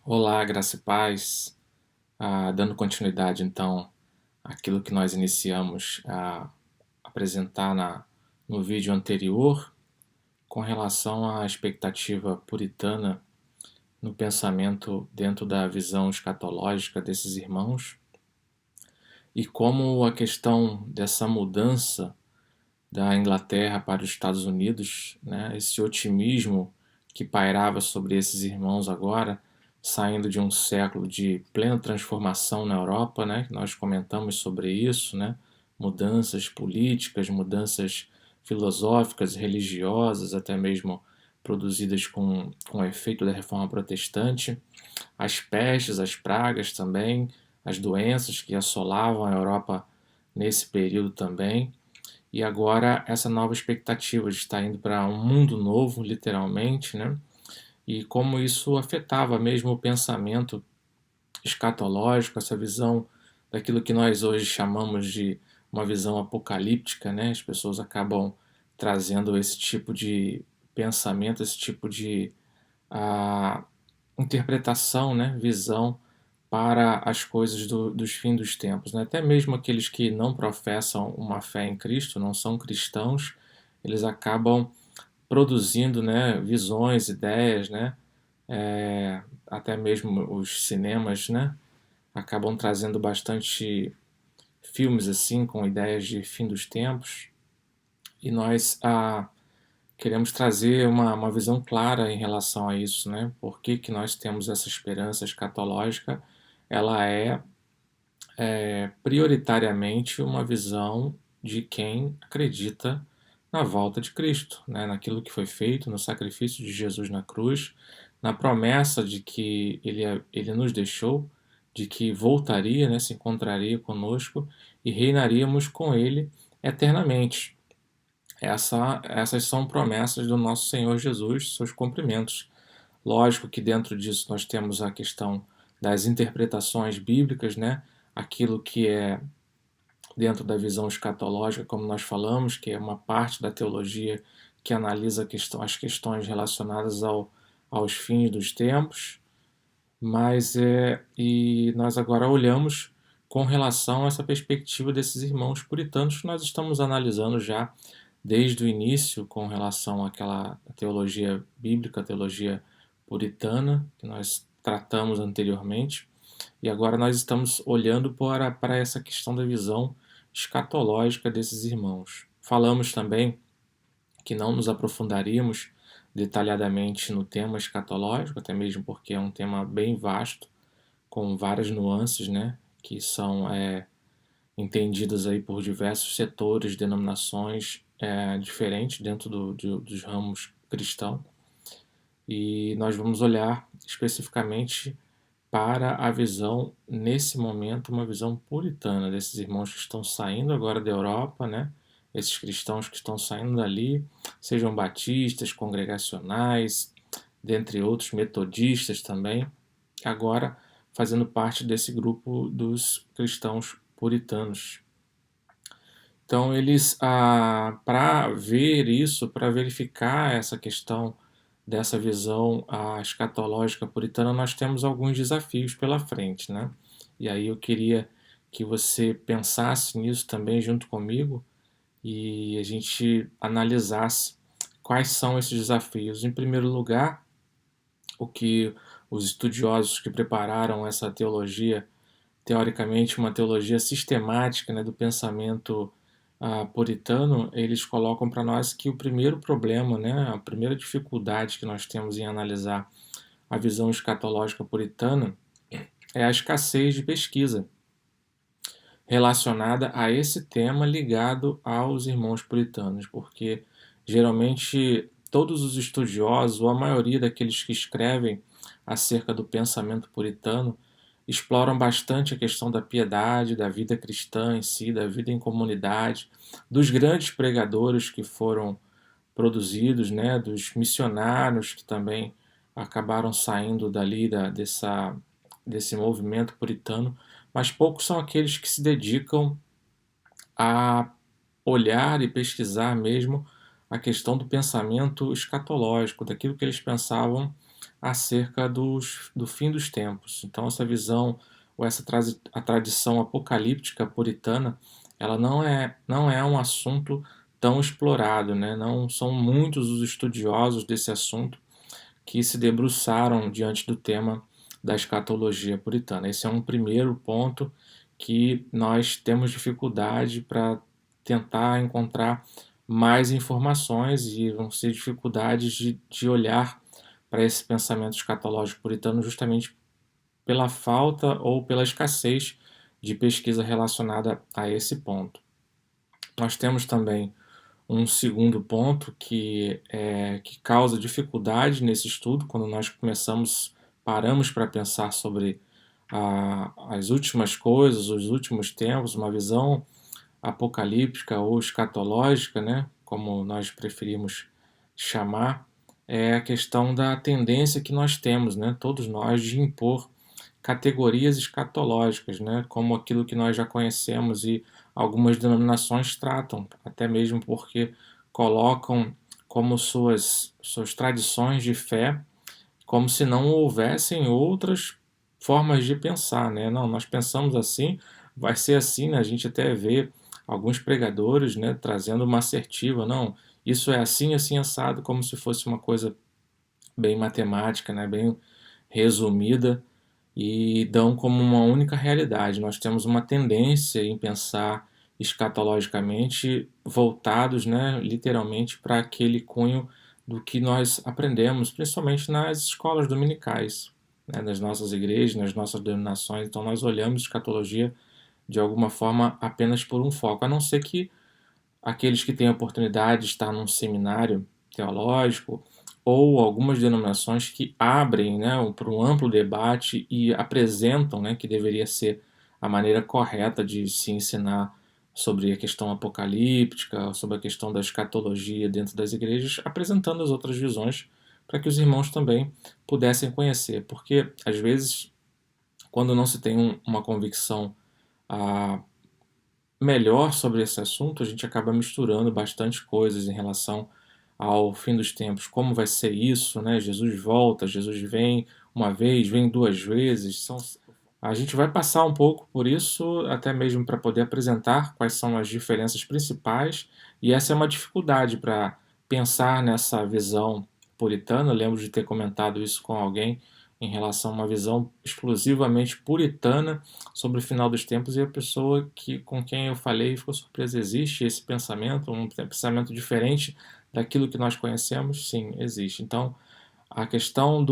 Olá, graça e paz. Dando continuidade, então, àquilo que nós iniciamos a apresentar no vídeo anterior, com relação à expectativa puritana no pensamento dentro da visão escatológica desses irmãos, e como a questão dessa mudança da Inglaterra para os Estados Unidos, né, esse otimismo que pairava sobre esses irmãos agora, saindo de um século de plena transformação na Europa, né, nós comentamos sobre isso, né, mudanças políticas, mudanças filosóficas, religiosas, até mesmo produzidas com o efeito da Reforma Protestante, as pestes, as pragas também, as doenças que assolavam a Europa nesse período também. E agora essa nova expectativa de estar indo para um mundo novo, literalmente, né? E como isso afetava mesmo o pensamento escatológico, essa visão daquilo que nós hoje chamamos de uma visão apocalíptica, né? As pessoas acabam trazendo esse tipo de pensamento, esse tipo de a interpretação, né, visão para as coisas dos fins dos tempos. Né? Até mesmo aqueles que não professam uma fé em Cristo, não são cristãos, eles acabam produzindo, né, visões, ideias, né, até mesmo os cinemas, né, acabam trazendo bastante filmes assim com ideias de fim dos tempos, e nós queremos trazer uma visão clara em relação a isso, né? Por que, que nós temos essa esperança escatológica? Ela é prioritariamente uma visão de quem acredita na volta de Cristo, né? Naquilo que foi feito, no sacrifício de Jesus na cruz, na promessa de que ele nos deixou, de que voltaria, né? Se encontraria conosco e reinaríamos com Ele eternamente. Essas são promessas do nosso Senhor Jesus, seus cumprimentos. Lógico que dentro disso nós temos a questão das interpretações bíblicas, né? Aquilo que é dentro da visão escatológica, como nós falamos, que é uma parte da teologia que analisa as questões relacionadas aos fins dos tempos, e nós agora olhamos com relação a essa perspectiva desses irmãos puritanos que nós estamos analisando já desde o início com relação àquela teologia bíblica, teologia puritana que nós tratamos anteriormente, e agora nós estamos olhando para essa questão da visão escatológica desses irmãos. Falamos também que não nos aprofundaríamos detalhadamente no tema escatológico, até mesmo porque é um tema bem vasto, com várias nuances, né, que são entendidas aí por diversos setores, denominações diferentes dentro dos ramos cristãos. E nós vamos olhar especificamente para a visão, nesse momento, uma visão puritana desses irmãos que estão saindo agora da Europa, né? Esses cristãos que estão saindo dali, sejam batistas, congregacionais, dentre outros, metodistas também, agora fazendo parte desse grupo dos cristãos puritanos. Então, eles, para ver isso, para verificar essa questão dessa visão escatológica puritana, nós temos alguns desafios pela frente, né? E aí eu queria que você pensasse nisso também junto comigo e a gente analisasse quais são esses desafios. Em primeiro lugar, o que os estudiosos que prepararam essa teologia, teoricamente uma teologia sistemática, né, do pensamento puritano, eles colocam para nós que o primeiro problema, né, a primeira dificuldade que nós temos em analisar a visão escatológica puritana é a escassez de pesquisa relacionada a esse tema ligado aos irmãos puritanos, porque geralmente todos os estudiosos, ou a maioria daqueles que escrevem acerca do pensamento puritano, exploram bastante a questão da piedade, da vida cristã em si, da vida em comunidade, dos grandes pregadores que foram produzidos, né, dos missionários que também acabaram saindo desse movimento puritano, mas poucos são aqueles que se dedicam a olhar e pesquisar mesmo a questão do pensamento escatológico, daquilo que eles pensavam acerca do fim dos tempos. Então essa visão ou a tradição apocalíptica puritana, ela não é um assunto tão explorado, né? Não são muitos os estudiosos desse assunto que se debruçaram diante do tema da escatologia puritana. Esse é um primeiro ponto que nós temos dificuldade para tentar encontrar mais informações e vão ser dificuldades de olhar para esse pensamento escatológico puritano justamente pela falta ou pela escassez de pesquisa relacionada a esse ponto. Nós temos também um segundo ponto que causa dificuldade nesse estudo, quando nós paramos para pensar sobre as últimas coisas, os últimos tempos, uma visão apocalíptica ou escatológica, né, como nós preferimos chamar, é a questão da tendência que nós temos, né, todos nós, de impor categorias escatológicas, né, como aquilo que nós já conhecemos e algumas denominações tratam, até mesmo porque colocam como suas tradições de fé, como se não houvessem outras formas de pensar, né? Não, nós pensamos assim, vai ser assim, né? A gente até vê alguns pregadores, né, trazendo uma assertiva, não, isso é assim, assim, assado, como se fosse uma coisa bem matemática, né, bem resumida, e dão como uma única realidade. Nós temos uma tendência em pensar escatologicamente voltados, né, literalmente para aquele cunho do que nós aprendemos, principalmente nas escolas dominicais, né, nas nossas igrejas, nas nossas denominações. Então nós olhamos escatologia de alguma forma apenas por um foco, a não ser que aqueles que têm a oportunidade de estar num seminário teológico ou algumas denominações que abrem, né, para um amplo debate e apresentam, né, que deveria ser a maneira correta de se ensinar sobre a questão apocalíptica, sobre a questão da escatologia dentro das igrejas, apresentando as outras visões para que os irmãos também pudessem conhecer, porque às vezes quando não se tem uma convicção ah, melhor sobre esse assunto, a gente acaba misturando bastante coisas em relação ao fim dos tempos, como vai ser isso, né? Jesus volta, Jesus vem uma vez, vem duas vezes. A gente vai passar um pouco por isso, até mesmo para poder apresentar quais são as diferenças principais, e essa é uma dificuldade para pensar nessa visão puritana. Eu lembro de ter comentado isso com alguém em relação a uma visão exclusivamente puritana sobre o final dos tempos, e a pessoa com quem eu falei ficou surpresa. Existe esse pensamento, um pensamento diferente daquilo que nós conhecemos? Sim, existe. Então, a questão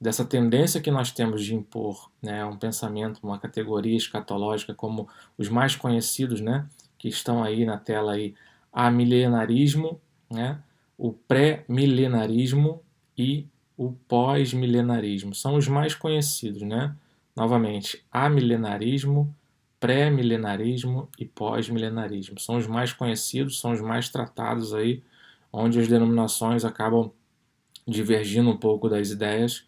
dessa tendência que nós temos de impor, né, um pensamento, uma categoria escatológica como os mais conhecidos, né, que estão aí na tela, aí, amilenarismo, né, o pré-milenarismo e o pós-milenarismo. São os mais conhecidos, né? Novamente, amilenarismo, pré-milenarismo e pós-milenarismo. São os mais conhecidos, são os mais tratados aí, onde as denominações acabam divergindo um pouco das ideias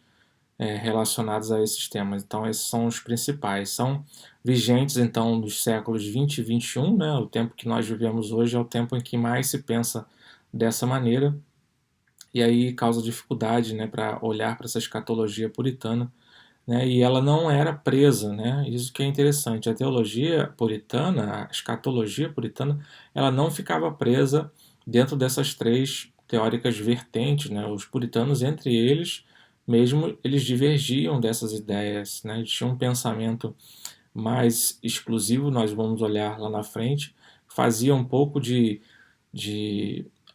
relacionadas a esses temas. Então, esses são os principais. São vigentes, então, dos séculos 20 e 21, né? O tempo que nós vivemos hoje é o tempo em que mais se pensa dessa maneira, e aí causa dificuldade, né, para olhar para essa escatologia puritana, né, e ela não era presa, né, isso que é interessante. A teologia puritana, a escatologia puritana, ela não ficava presa dentro dessas três teóricas vertentes, né, os puritanos, entre eles mesmo, eles divergiam dessas ideias, né, eles tinham um pensamento mais exclusivo, nós vamos olhar lá na frente, fazia um pouco de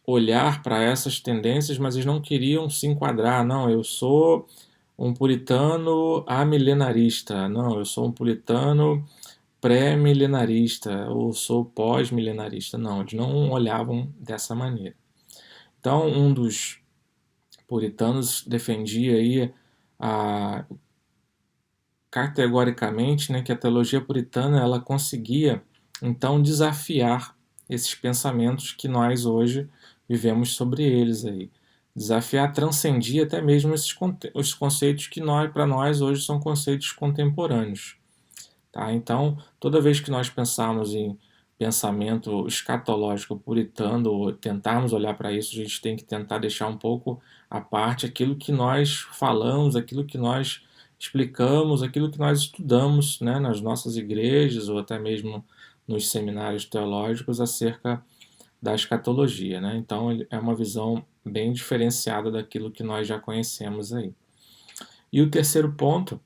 olhar para essas tendências, mas eles não queriam se enquadrar. Não, eu sou um puritano amilenarista. Não, eu sou um puritano pré-milenarista. Ou sou pós-milenarista. Não, eles não olhavam dessa maneira. Então, um dos puritanos defendia aí categoricamente, né, que a teologia puritana ela conseguia então desafiar esses pensamentos que nós hoje vivemos sobre eles aí. Desafiar transcendia até mesmo os conceitos que para nós hoje são conceitos contemporâneos. Tá? Então, toda vez que nós pensarmos em pensamento escatológico puritano, ou tentarmos olhar para isso, a gente tem que tentar deixar um pouco à parte aquilo que nós falamos, aquilo que nós explicamos, aquilo que nós estudamos, né, nas nossas igrejas ou até mesmo nos seminários teológicos acerca da escatologia, né? Então é uma visão bem diferenciada daquilo que nós já conhecemos aí. E o terceiro ponto,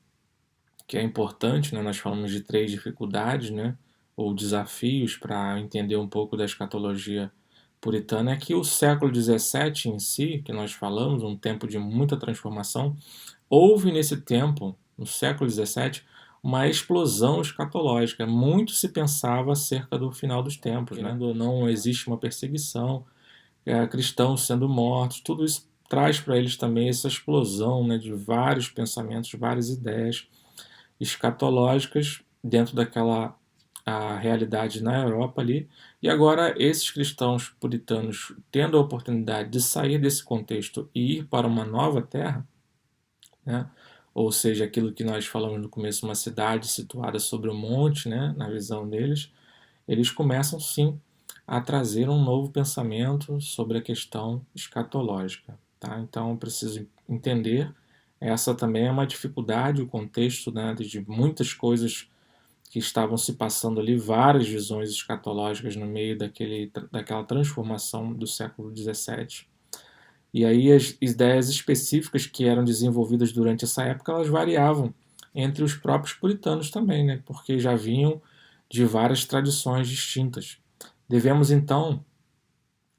que é importante, né? Nós falamos de 3 dificuldades, né? Ou desafios para entender um pouco da escatologia puritana, é que o século XVII em si, que nós falamos, um tempo de muita transformação, houve nesse tempo, no século XVII, uma explosão escatológica. Muito se pensava acerca do final dos tempos, né? Não existe uma perseguição, cristãos sendo mortos, tudo isso traz para eles também essa explosão, né, de vários pensamentos, várias ideias escatológicas dentro daquela a realidade na Europa ali. E agora esses cristãos puritanos tendo a oportunidade de sair desse contexto e ir para uma nova terra, né? Ou seja, aquilo que nós falamos no começo, uma cidade situada sobre o monte, né? Na visão deles, eles começam sim a trazer um novo pensamento sobre a questão escatológica. Tá? Então, eu preciso entender, essa também é uma dificuldade, o contexto, né, de muitas coisas que estavam se passando ali, várias visões escatológicas no meio daquela transformação do século XVII. E aí as ideias específicas que eram desenvolvidas durante essa época, elas variavam entre os próprios puritanos também, né? Porque já vinham de várias tradições distintas. Devemos então,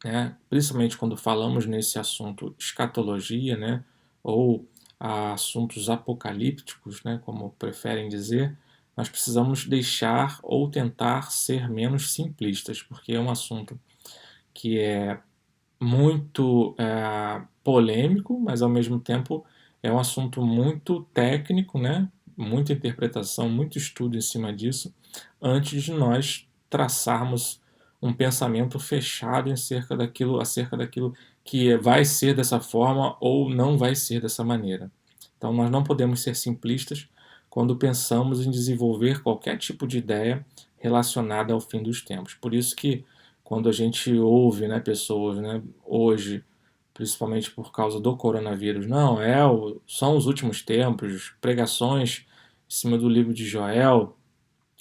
né, principalmente quando falamos nesse assunto escatologia, né, ou assuntos apocalípticos, né, como preferem dizer, nós precisamos deixar ou tentar ser menos simplistas, porque é um assunto que é muito polêmico, mas ao mesmo tempo é um assunto muito técnico, né? Muita interpretação, muito estudo em cima disso, antes de nós traçarmos um pensamento fechado acerca daquilo que vai ser dessa forma ou não vai ser dessa maneira. Então nós não podemos ser simplistas quando pensamos em desenvolver qualquer tipo de ideia relacionada ao fim dos tempos. Por isso que quando a gente ouve, né, pessoas, né, hoje, principalmente por causa do coronavírus, não, são os últimos tempos, pregações em cima do livro de Joel,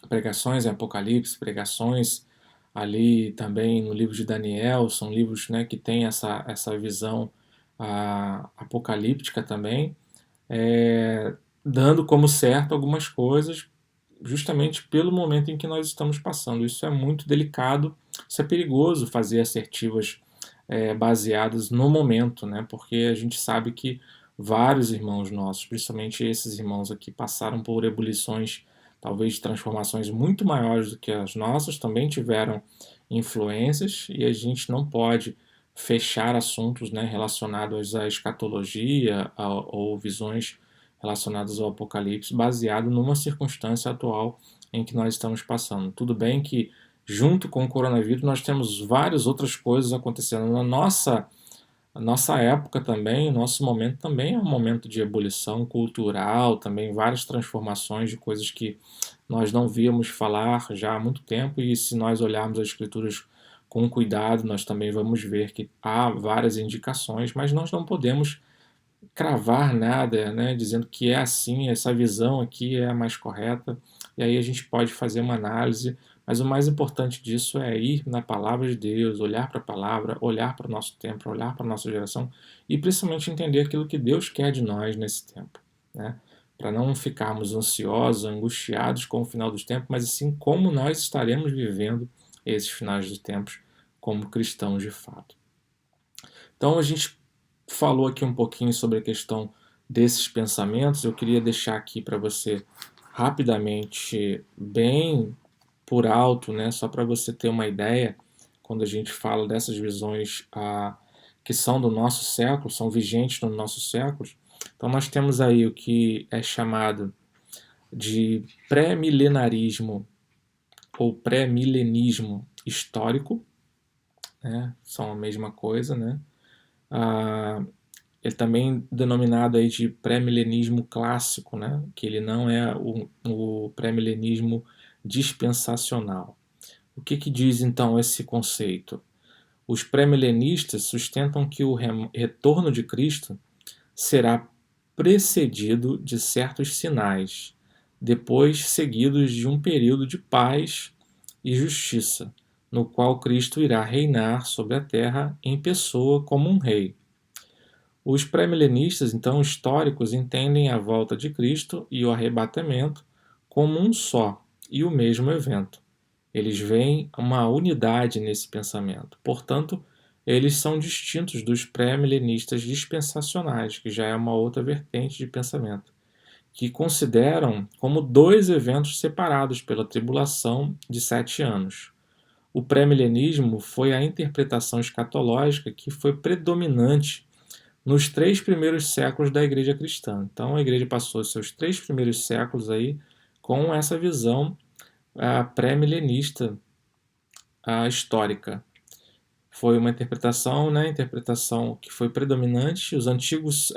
pregações em Apocalipse, pregações ali também no livro de Daniel, são livros, né, que têm essa visão apocalíptica também, dando como certo algumas coisas, justamente pelo momento em que nós estamos passando. Isso é muito delicado, isso é perigoso fazer assertivas baseadas no momento, né? Porque a gente sabe que vários irmãos nossos, principalmente esses irmãos aqui, passaram por ebulições, talvez transformações muito maiores do que as nossas, também tiveram influências e a gente não pode fechar assuntos, né, relacionados à escatologia ou visões relacionadas ao Apocalipse, baseado numa circunstância atual em que nós estamos passando. Tudo bem que, junto com o coronavírus, nós temos várias outras coisas acontecendo. A nossa época também, o nosso momento também é um momento de ebulição cultural, também várias transformações de coisas que nós não víamos falar já há muito tempo, e se nós olharmos as escrituras com cuidado, nós também vamos ver que há várias indicações, mas nós não podemos cravar nada, né, dizendo que é assim, essa visão aqui é a mais correta, e aí a gente pode fazer uma análise, mas o mais importante disso é ir na palavra de Deus, olhar para a palavra, olhar para o nosso tempo, olhar para a nossa geração e principalmente entender aquilo que Deus quer de nós nesse tempo, né? Para não ficarmos ansiosos, angustiados com o final dos tempos, mas assim como nós estaremos vivendo esses finais dos tempos como cristãos de fato. Então a gente falou aqui um pouquinho sobre a questão desses pensamentos. Eu queria deixar aqui para você rapidamente, bem por alto, né, só para você ter uma ideia, quando a gente fala dessas visões que são do nosso século, são vigentes no nosso século. Então nós temos aí o que é chamado de pré-milenarismo ou pré-milenismo histórico, né, são a mesma coisa, né? Ele também denominado aí de pré-milenismo clássico, né? Que ele não é o pré-milenismo dispensacional. O que diz então esse conceito? Os pré-milenistas sustentam que o retorno de Cristo será precedido de certos sinais, depois seguidos de um período de paz e justiça, no qual Cristo irá reinar sobre a terra em pessoa como um rei. Os pré-milenistas, então, históricos, entendem a volta de Cristo e o arrebatamento como um só e o mesmo evento. Eles veem uma unidade nesse pensamento. Portanto, eles são distintos dos pré-milenistas dispensacionais, que já é uma outra vertente de pensamento, que consideram como dois eventos separados pela tribulação de 7 anos. O pré-milenismo foi a interpretação escatológica que foi predominante nos 3 primeiros séculos da igreja cristã. Então a igreja passou seus 3 primeiros séculos aí com essa visão pré-milenista histórica. Foi uma interpretação, né, interpretação que foi predominante. Os antigos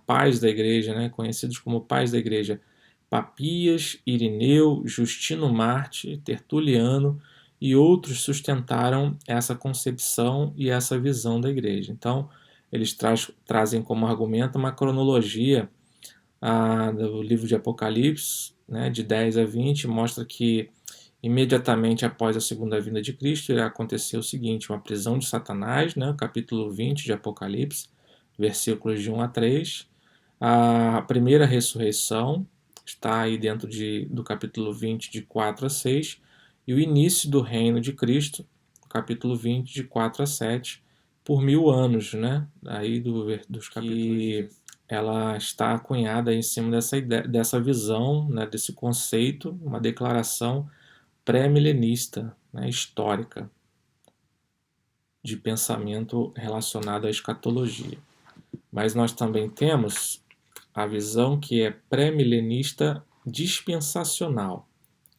pais da igreja, né, conhecidos como pais da igreja, Papias, Irineu, Justino Marte, Tertuliano e outros sustentaram essa concepção e essa visão da igreja. Então, eles trazem como argumento uma cronologia do livro de Apocalipse, né, de 10 a 20, mostra que imediatamente após a segunda vinda de Cristo irá acontecer o seguinte: uma prisão de Satanás, né, capítulo 20 de Apocalipse, versículos de 1 a 3. A primeira ressurreição está aí dentro do capítulo 20, de 4 a 6. E o início do reino de Cristo, capítulo 20, de 4 a 7, por 1000 anos, né? Aí dos capítulos. Que ela está cunhada em cima dessa ideia, dessa visão, né, desse conceito, uma declaração pré-milenista, né, histórica, de pensamento relacionado à escatologia. Mas nós também temos a visão que é pré-milenista dispensacional.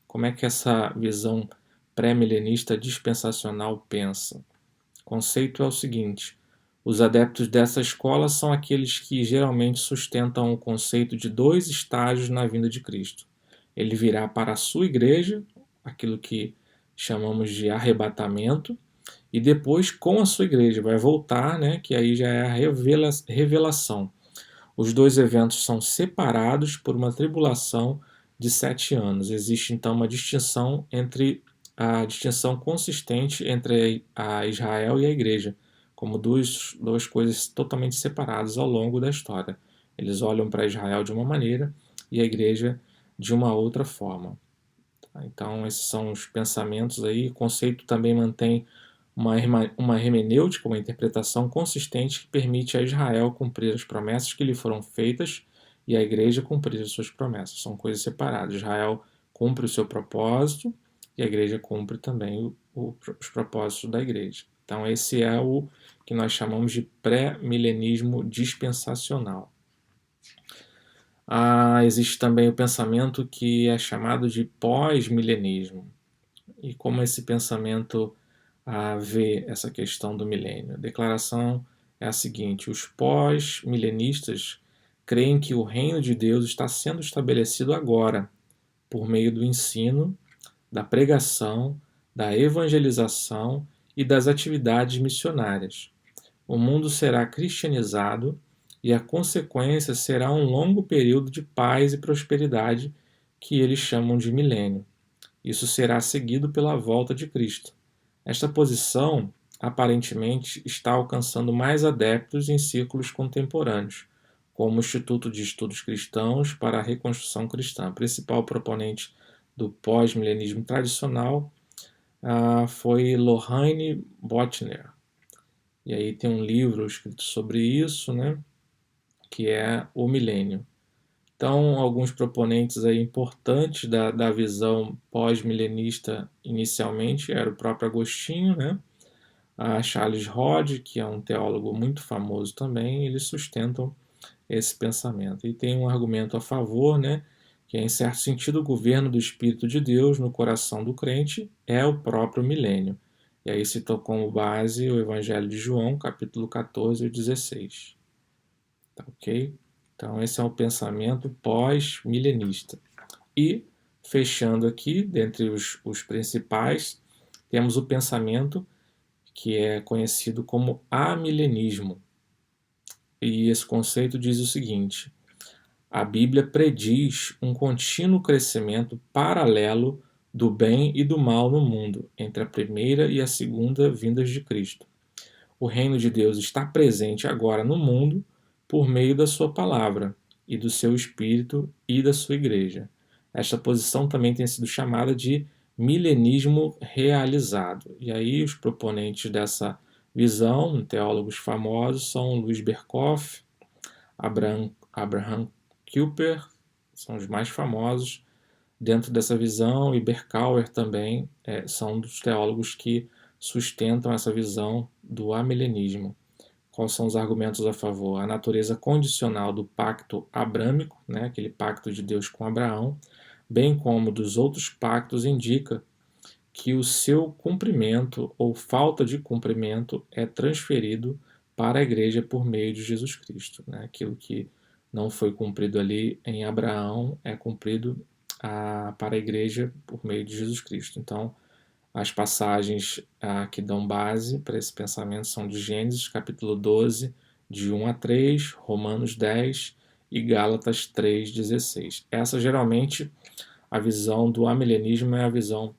Como é que essa visão pré-milenista dispensacional pensa? O conceito é o seguinte: os adeptos dessa escola são aqueles que geralmente sustentam o conceito de 2 estágios na vinda de Cristo. Ele virá para a sua igreja, aquilo que chamamos de arrebatamento, e depois com a sua igreja vai voltar, né, que aí já é a revelação. Os dois eventos são separados por uma tribulação de 7 anos. Existe então uma distinção a distinção consistente entre a Israel e a igreja, como duas coisas totalmente separadas ao longo da história. Eles olham para Israel de uma maneira e a igreja de uma outra forma. Então esses são os pensamentos aí. O conceito também mantém uma hermenêutica, uma interpretação consistente que permite a Israel cumprir as promessas que lhe foram feitas e a igreja cumprir as suas promessas. São coisas separadas. Israel cumpre o seu propósito e a igreja cumpre também os propósitos da igreja. Então esse é o que nós chamamos de pré-milenismo dispensacional. Existe também o pensamento que é chamado de pós-milenismo. E como esse pensamento vê essa questão do milênio? A declaração é a seguinte: os pós-milenistas creem que o reino de Deus está sendo estabelecido agora, por meio do ensino, da pregação, da evangelização e das atividades missionárias. O mundo será cristianizado e a consequência será um longo período de paz e prosperidade que eles chamam de milênio. Isso será seguido pela volta de Cristo. Esta posição, aparentemente, está alcançando mais adeptos em círculos contemporâneos, como o Instituto de Estudos Cristãos para a Reconstrução Cristã. O principal proponente do pós-milenismo tradicional foi Lorraine Botner. E aí tem um livro escrito sobre isso, né, que é O Milênio. Então, alguns proponentes aí importantes da visão pós-milenista inicialmente era o próprio Agostinho, né? A Charles Hodge, que é um teólogo muito famoso também, eles sustentam esse pensamento. E tem um argumento a favor, né? Que é, em certo sentido, o governo do Espírito de Deus no coração do crente é o próprio milênio. E aí citou como base o Evangelho de João, capítulo 14 e 16. Tá ok? Então, esse é um pensamento pós-milenista. E, fechando aqui, dentre os principais, temos o pensamento que é conhecido como amilenismo. E esse conceito diz o seguinte: a Bíblia prediz um contínuo crescimento paralelo do bem e do mal no mundo, entre a primeira e a segunda vindas de Cristo. O reino de Deus está presente agora no mundo por meio da sua palavra e do seu Espírito e da sua igreja. Esta posição também tem sido chamada de milenismo realizado. E aí os proponentes dessa visão, teólogos famosos, são Louis Berkhof, Abraham Kuyper, são os mais famosos dentro dessa visão, e Berkauer também são dos teólogos que sustentam essa visão do amilenismo. Quais são os argumentos a favor? A natureza condicional do pacto abrâmico, né, aquele pacto de Deus com Abraão, bem como dos outros pactos, indica que o seu cumprimento ou falta de cumprimento é transferido para a igreja por meio de Jesus Cristo. Né? Aquilo que não foi cumprido ali em Abraão é cumprido para a igreja por meio de Jesus Cristo. Então, as passagens que dão base para esse pensamento são de Gênesis capítulo 12, de 1 a 3, Romanos 10 e Gálatas 3,16. Essa geralmente, a visão do amilenismo é a visão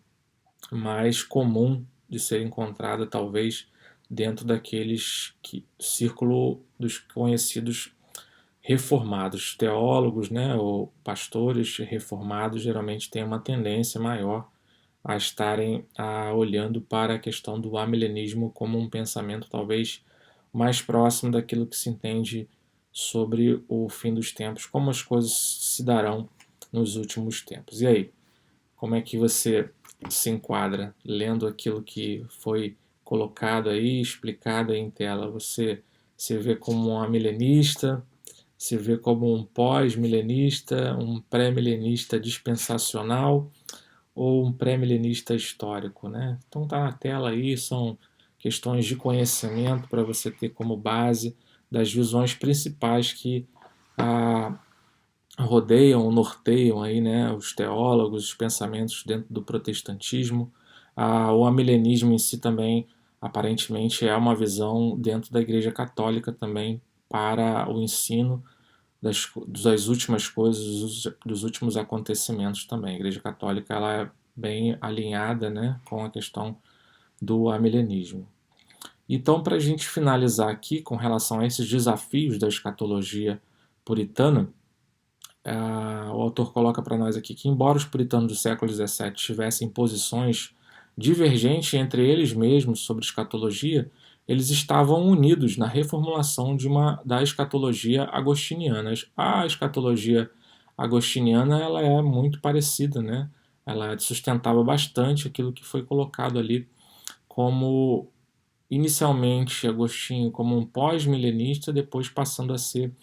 mais comum de ser encontrada, talvez, dentro daqueles círculo dos conhecidos reformados. Teólogos, né, ou pastores reformados geralmente têm uma tendência maior a estarem olhando para a questão do amilenismo como um pensamento talvez mais próximo daquilo que se entende sobre o fim dos tempos, como as coisas se darão nos últimos tempos. E aí, como é que você se enquadra lendo aquilo que foi colocado aí, explicado aí em tela? Você se vê como um amilenista, se vê como um pós-milenista, um pré-milenista dispensacional ou um pré-milenista histórico, né? Então tá na tela aí, são questões de conhecimento para você ter como base das visões principais que rodeiam, norteiam aí, né, os teólogos, os pensamentos dentro do protestantismo. O amilenismo em si também, aparentemente, é uma visão dentro da Igreja Católica também para o ensino das últimas coisas, dos últimos acontecimentos também. A Igreja Católica ela é bem alinhada, né, com a questão do amilenismo. Então, para a gente finalizar aqui com relação a esses desafios da escatologia puritana, o autor coloca para nós aqui que, embora os puritanos do século XVII tivessem posições divergentes entre eles mesmos sobre escatologia, eles estavam unidos na reformulação da escatologia agostiniana. A escatologia agostiniana ela é muito parecida, né? Ela sustentava bastante aquilo que foi colocado ali como, inicialmente, Agostinho como um pós-milenista, depois passando a ser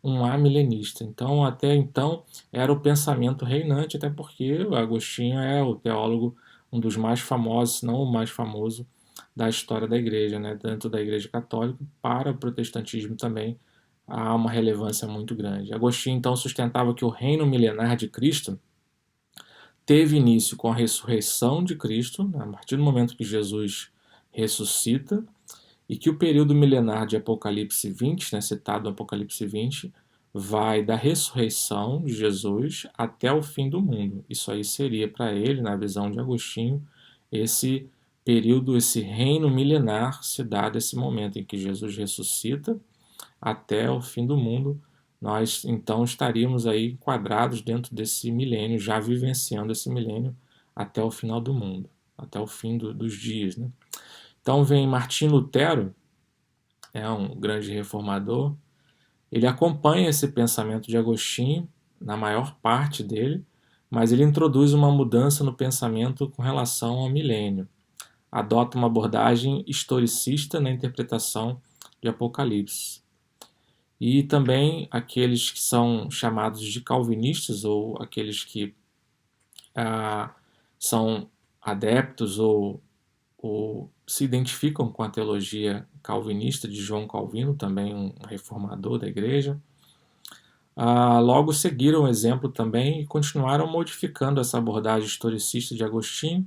um amilenista. Então, até então, era o pensamento reinante, até porque o Agostinho é o teólogo, um dos mais famosos, se não o mais famoso, da história da igreja, né? Dentro da igreja católica, para o protestantismo também há uma relevância muito grande. Agostinho, então, sustentava que o reino milenar de Cristo teve início com a ressurreição de Cristo, né? A partir do momento que Jesus ressuscita, e que o período milenar de Apocalipse 20, né, citado no Apocalipse 20, vai da ressurreição de Jesus até o fim do mundo. Isso aí seria para ele, na visão de Agostinho, esse período, esse reino milenar se dá desse momento em que Jesus ressuscita até o fim do mundo. Nós então estaríamos aí enquadrados dentro desse milênio, já vivenciando esse milênio até o final do mundo, até o fim dos dias, né? Então vem Martim Lutero, é um grande reformador, ele acompanha esse pensamento de Agostinho, na maior parte dele, mas ele introduz uma mudança no pensamento com relação ao milênio. Adota uma abordagem historicista na interpretação de Apocalipse. E também aqueles que são chamados de calvinistas, ou aqueles que são adeptos ou se identificam com a teologia calvinista de João Calvino, também um reformador da igreja, logo seguiram o exemplo também e continuaram modificando essa abordagem historicista de Agostinho,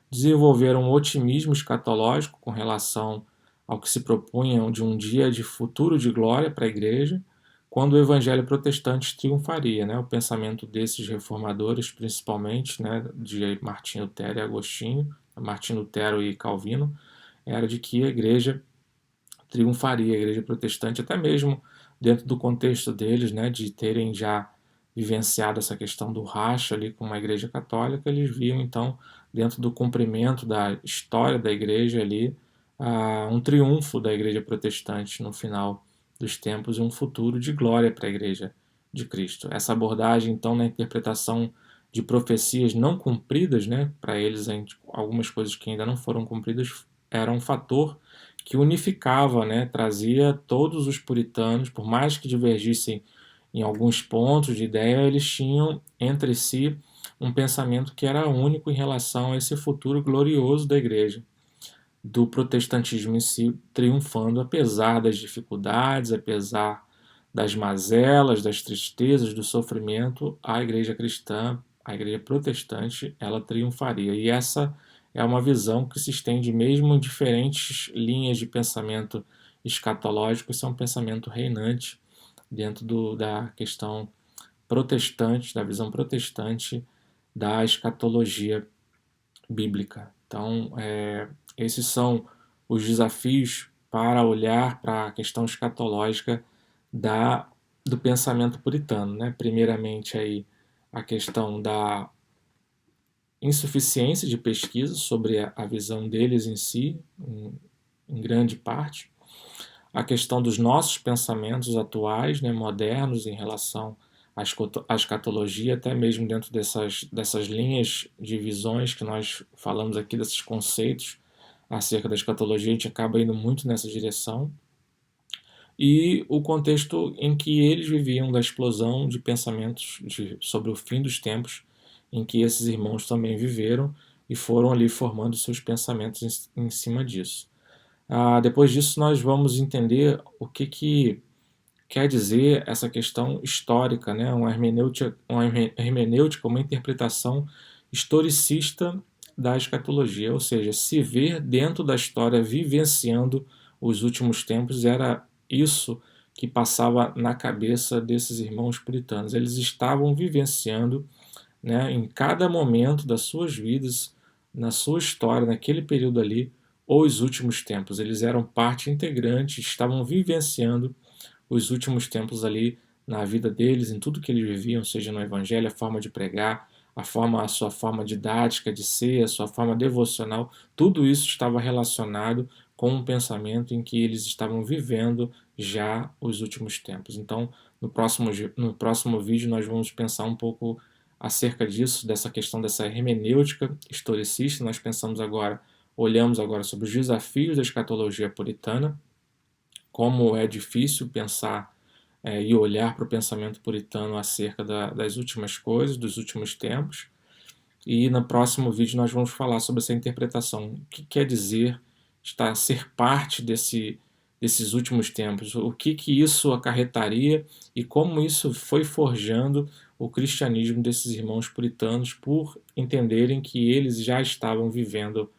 desenvolveram um otimismo escatológico com relação ao que se propunham de um dia de futuro de glória para a igreja, quando o evangelho protestante triunfaria, né? O pensamento desses reformadores, principalmente, né, de Martinho Lutero e Agostinho, Martinho Lutero e Calvino, era de que a igreja triunfaria, a igreja protestante, até mesmo dentro do contexto deles, né, de terem já vivenciado essa questão do racha ali com uma igreja católica, eles viam então, dentro do cumprimento da história da igreja ali, um triunfo da igreja protestante no final dos tempos e um futuro de glória para a igreja de Cristo. Essa abordagem, então, na interpretação de profecias não cumpridas, né, para eles algumas coisas que ainda não foram cumpridas, era um fator que unificava, né, trazia todos os puritanos, por mais que divergissem em alguns pontos de ideia, eles tinham entre si um pensamento que era único em relação a esse futuro glorioso da igreja, do protestantismo em si triunfando, apesar das dificuldades, apesar das mazelas, das tristezas, do sofrimento, a igreja cristã, a igreja protestante, ela triunfaria. E essa é uma visão que se estende mesmo em diferentes linhas de pensamento escatológico, isso é um pensamento reinante dentro da questão protestante, da visão protestante da escatologia bíblica. Então, esses são os desafios para olhar para a questão escatológica do pensamento puritano, né? Primeiramente aí a questão da insuficiência de pesquisa sobre a visão deles em si, em grande parte, a questão dos nossos pensamentos atuais, né, modernos, em relação à escatologia, até mesmo dentro dessas linhas de visões que nós falamos aqui, desses conceitos acerca da escatologia, a gente acaba indo muito nessa direção, e o contexto em que eles viviam da explosão de pensamentos sobre o fim dos tempos, em que esses irmãos também viveram e foram ali formando seus pensamentos em cima disso. Depois disso, nós vamos entender o que quer dizer essa questão histórica, né? Uma hermenêutica, uma interpretação historicista da escatologia, ou seja, se ver dentro da história, vivenciando os últimos tempos, era isso que passava na cabeça desses irmãos puritanos. Eles estavam vivenciando, né, em cada momento das suas vidas, na sua história, naquele período ali, os últimos tempos. Eles eram parte integrante, estavam vivenciando os últimos tempos ali na vida deles, em tudo que eles viviam, seja no evangelho, a forma de pregar, a sua forma didática de ser, a sua forma devocional, tudo isso estava relacionado com um pensamento em que eles estavam vivendo já os últimos tempos. Então, no próximo vídeo nós vamos pensar um pouco acerca disso, dessa questão dessa hermenêutica historicista. Nós olhamos agora sobre os desafios da escatologia puritana, como é difícil pensar e olhar para o pensamento puritano acerca das últimas coisas, dos últimos tempos. E no próximo vídeo nós vamos falar sobre essa interpretação. O que quer dizer ser parte desses últimos tempos? O que isso acarretaria e como isso foi forjando o cristianismo desses irmãos puritanos por entenderem que eles já estavam vivendo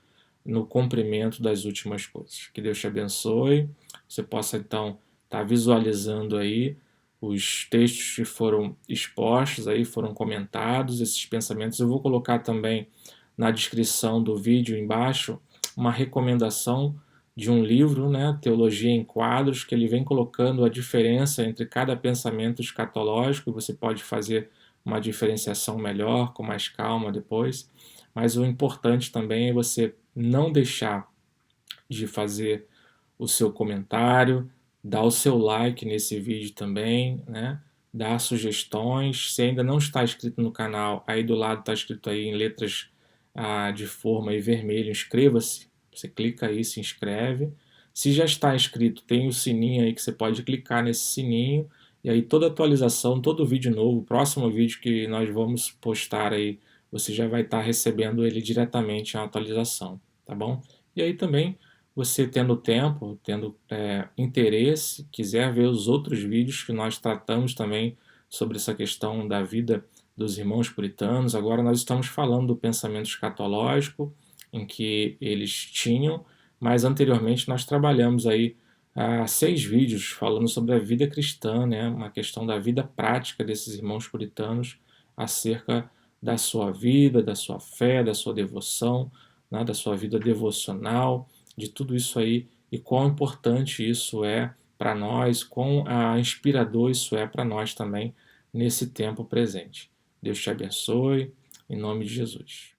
no cumprimento das últimas coisas. Que Deus te abençoe. Você possa então estar visualizando aí os textos que foram expostos aí, foram comentados, esses pensamentos. Eu vou colocar também na descrição do vídeo embaixo uma recomendação de um livro, né, Teologia em Quadros, que ele vem colocando a diferença entre cada pensamento escatológico. Você pode fazer uma diferenciação melhor, com mais calma depois. Mas o importante também é você não deixar de fazer o seu comentário, dar o seu like nesse vídeo também, né? Dar sugestões. Se ainda não está inscrito no canal, aí do lado está escrito aí em letras de forma aí vermelho, inscreva-se. Você clica aí, se inscreve. Se já está inscrito, tem o sininho aí que você pode clicar nesse sininho e aí toda atualização, todo vídeo novo, o próximo vídeo que nós vamos postar aí, você já vai estar recebendo ele diretamente a atualização, tá bom? E aí também, você tendo tempo, tendo interesse, quiser ver os outros vídeos que nós tratamos também sobre essa questão da vida dos irmãos puritanos. Agora nós estamos falando do pensamento escatológico, em que eles tinham, mas anteriormente nós trabalhamos aí 6 vídeos falando sobre a vida cristã, né? Uma questão da vida prática desses irmãos puritanos acerca da sua vida, da sua fé, da sua devoção, né? Da sua vida devocional, de tudo isso aí e quão importante isso é para nós, quão inspirador isso é para nós também nesse tempo presente. Deus te abençoe, em nome de Jesus.